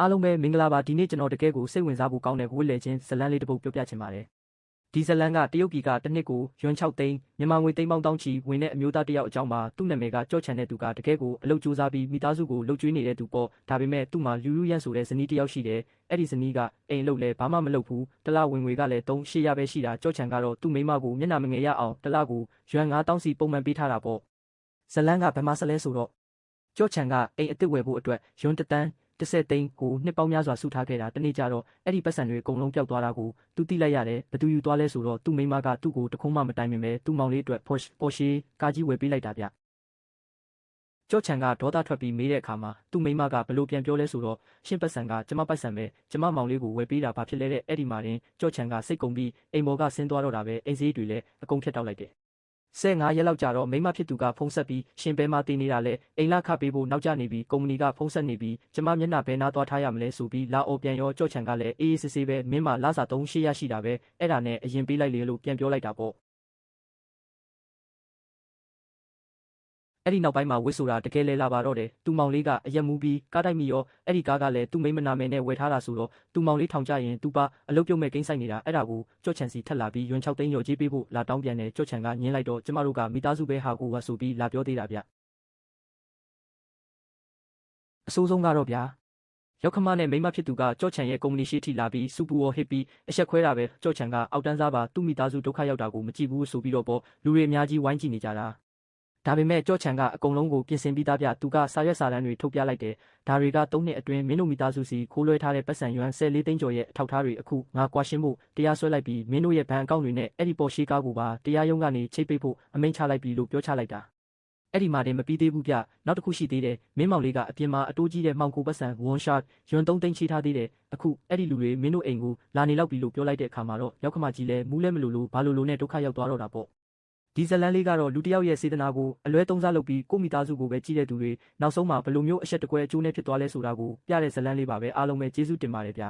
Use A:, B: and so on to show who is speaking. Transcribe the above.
A: အားလုံးပဲမင်္ဂလာပါဒီနေ့ကျွန်တော်တကယ်ကိုစိတ်ဝင်စားဖို့ကောင်းတဲ့ဝိလေချင်းဇလန်းလေးတစ်ပုဒ်ပြောပြချင်ပါတယ်ဒီဇလန်းကတရုတ်ပြည်ကတစ်နှစ်ကိုယွမ်6သိန်းမြန်မာငွေသိန်းပေါင်းတောင်းချီဝင်တဲ့အမျိုးသားတစ်ယောက်အကြောင်းမှာသူ့နာမည်ကကြော့ချန်တဲ့သူကတကယ်ကိုအလုပ်ကြိုးစားပြီးမိသားစုကိုလှုပ်ကြွေးနေတဲ့သူပေါ့ဒါပေမဲ့သူ့မှာလူရန့်ဆိုတဲ့ဇနီးတစ်ယောက်ရှိတယ်အဲ့ဒီဇနီးကအိမ်အလုပ်လဲဘာမှမလုပ်ဘူးတလားဝင်ငွေကလည်း300ရပဲရှိတာကြော့ချန်ကတော့သူ့မိန်းမကိုမျက်နှာမငယ်ရအောင်တလားကိုယွမ်9000စီပုံမှန်ပေးထားတာပေါ့ဇလန်းကဘယ်မှာဆက်လဲဆိုတော့ကြော့ချန်ကအိမ်အစ်စ်ဝယ်ဖို့အတွက်ယွမ်1တန်း10သိန်းကိုနှစ်ပေါင်းများစွာစုထားခဲ့တာတနေ့ကျတော့အဲ့ဒီပတ်စံတွေအကုန်လုံးပျောက်သွားတာကိုသူသိလိုက်ရတယ်ဘသူယူသွားလဲဆိုတော့သူ့မိန်းမကသူ့ကိုတခုံးမှမတိုင်ပင်ပဲသူ့မောင်လေးအတွက် Porsche ကားကြီးဝယ်ပေးလိုက်တာဗျကြော့ချန်ကဒေါသထွက်ပြီးမေးတဲ့အခါမှာသူ့မိန်းမကဘလို့ပြန်ပြောလဲဆိုတော့ရှင်းပတ်စံကကျမပတ်စံပဲကျမမောင်လေးကိုဝယ်ပေးတာဘာဖြစ်လဲတဲ့အဲ့ဒီမှာတင်ကြော့ချန်ကစိတ်ကုန်ပြီးအိမ်ပေါ်ကဆင်းသွားတော့တာပဲအိမ်စည်းတွေလည်းအကုန်ဖြတ်တောက်လိုက်တယ်15ရက်လောက်ကြာတော့မိမဖြစ်သူကဖုန်းဆက်ပြီးရှင်ဘဲမှာတည်နေတာလဲအိမ်လာခပေးဖို့နောက်ကျနေပြီးကုမ္ပဏီကဖုန်းဆက်နေပြီးကျမမျက်နှာဘဲနားသွားထားရမလဲဆိုပြီးလာအော်ပြန်ရောကြော့ချန်ကလည်းအေးအေးဆေးဆေးပဲမင်းမလာစာ300ရရှိတာပဲအဲ့ဒါနဲ့အရင်ပေးလိုက်လေလို့ပြန်ပြောလိုက်တာပေါ့အဲ့ဒီနောက်ပိုင်းမှာဝစ်ဆိုတာတကယ်လဲလာပါတော့တယ်သူမောင်လေးကအရက်မူးပြီးကားတိုက်မိရောအဲ့ဒီကားကလည်းသူ့မိမနာမည်နဲ့ဝယ်ထားတာဆိုတော့သူမောင်လေးထောင်ကြရင်သူပါအလုပ်ပြုတ်မဲ့ကိန်းဆိုင်နေတာအဲ့ဒါကိုကြော့ချန်စီထက်လာပြီးယွမ်6သိန်းရော်ကြေးပေးဖို့လာတောင်းပြန်တယ်ကြော့ချန်ကညင်းလိုက်တော့ကျမတို့ကမိသားစုပဲဟာကိုဝါဆိုပြီးလာပြောသေးတာဗျအဆိုးဆုံးကတော့ဗျာရောက်ခမနဲ့မိမဖြစ်သူကကြော့ချန်ရဲ့ကုမ္ပဏီရှိထိလာပြီးစူပူဝေါ်ဟစ်ပြီးအဆက်ခွဲတာပဲကြော့ချန်ကအောက်တန်းစားပါသူ့မိသားစုဒုက္ခရောက်တာကိုမကြည့်ဘူးဆိုပြီးတော့ပေါ့လူတွေအများကြီးဝိုင်းကြည့်နေကြတာဒါပေမဲ့ကြော့ချန်ကအကုန်လုံးကိုပြင်ဆင်ပြီးသားပြသူကစာရွက်စာတမ်းတွေထုတ်ပြလိုက်တယ်ဒါတွေက3နှစ်အတွင်းမင်းတို့မိသားစုစီခိုးလွှဲထားတဲ့ပတ်စံယွမ်14သိန်းကျော်ရဲ့အထောက်အထားတွေအခုငါကွာရှင်းဖို့တရားစွဲလိုက်ပြီးမင်းတို့ရဲ့ဘဏ်အကောင့်တွေနဲ့အဲ့ဒီပေါ်ရှိကားကိုပါတရားရုံးကနေချိတ်ပိတ်ဖို့အမိန့်ချလိုက်ပြီးလို့ပြောချလိုက်တာအဲ့ဒီမှာတင်မပြီးသေးဘူးဗျနောက်တစ်ခုရှိသေးတယ်မင်းမောင်လေးကအပြင်မှာအတိုးကြီးတဲ့မှောင်ကိုပတ်စံဝွန်ရှာယွမ်3သိန်းချိထားသေးတယ်အခုအဲ့ဒီလူတွေမင်းတို့အိမ်ကိုလာနေလောက်ပြီလို့ပြောလိုက်တဲ့အခါမှာတော့ရောက်ခမကြီးလဲမူးလဲမလို့လို့ဘာလို့နဲ့ဒုက္ခရောက်သွားတော့တာပေါ့ဒီဇလန်းလေးကတော့လူတစ်ယောက်ရဲ့စေတနာကိုအလွဲသုံးစားလုပ်ပြီးကိုမိသားစုကိုပဲကြည့်တဲ့သူတွေနောက်ဆုံးမှာဘယ်လိုမျိုးအဆက်တကွဲအကျိုးနဲ့ဖြစ်သွားလဲဆိုတာကိုပြတဲ့ဇလန်းလေးပါပဲအားလုံးပဲကျေးဇူးတင်ပါတယ်ဗျာ